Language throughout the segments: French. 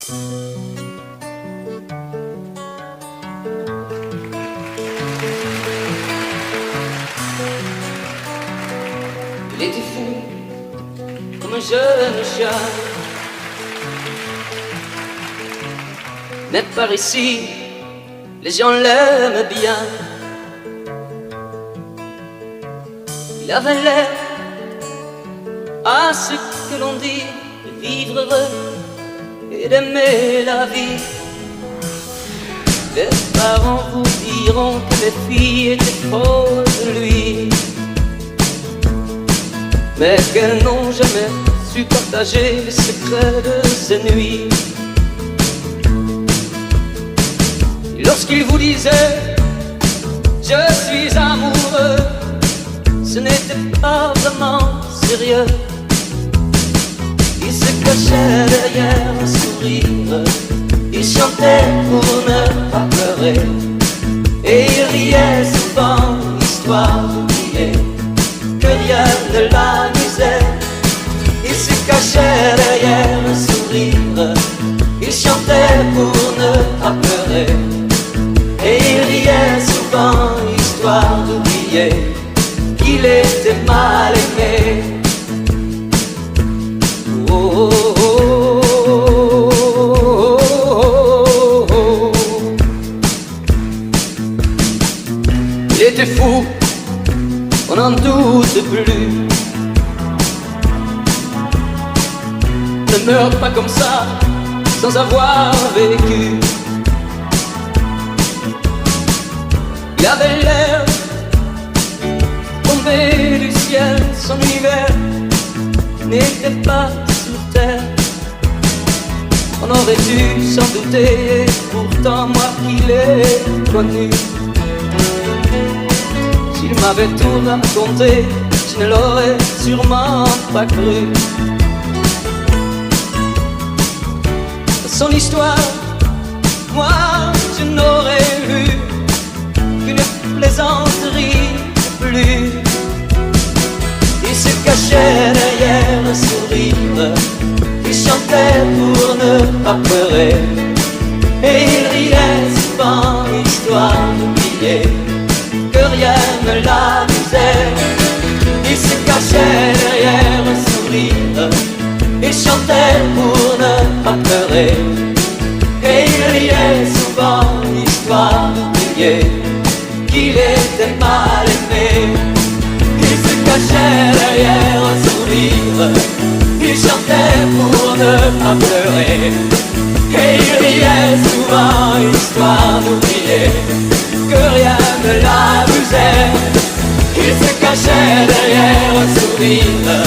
Il était fou comme un jeune chien. Mais par ici, les gens l'aiment bien. Il avait l'air, à ce que l'on dit, de vivre heureux et d'aimer la vie. Les parents vous diront que les filles étaient folles de lui, mais qu'elles n'ont jamais su partager les secrets de ces nuits. Lorsqu'il vous disait je suis amoureux, ce n'était pas vraiment sérieux. Il se cachait derrière un sourire, il chantait pour ne pas pleurer, et il riait souvent, histoire d'oublier que rien ne l'amusait. Il se cachait derrière un sourire, il chantait pour ne pas pleurer, et il riait souvent, histoire d'oublier qu'il était mal aimé. Oh, oh, oh, oh, oh. Il était fou, on n'en doute plus. Ne meurs pas comme ça, sans avoir vécu. Il avait l'air tombé du ciel, son univers n'était pas sur terre. On aurait dû s'en douter, et pourtant moi qui l'ai connu, s'il m'avait tout raconté, je ne l'aurais sûrement pas cru. Son histoire, moi je n'aurais vu qu'une plaisanterie de plus. Il se cachait derrière un sourire, il chantait pour ne pas pleurer, et il riait souvent, histoire d'oublier que rien ne l'amusait. Il se cachait derrière un sourire, il chantait pour ne pas pleurer, et il riait souvent, histoire d'oublier qu'il était mal aimé. Il se cachait derrière un sourire, il chantait pour ne pas pleurer, et il riait souvent, histoire d'oublier que rien ne l'amusait. Il se cachait derrière un sourire,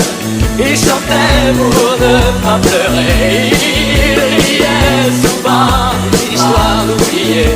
il chantait pour ne pas pleurer, il riait souvent, histoire d'oublier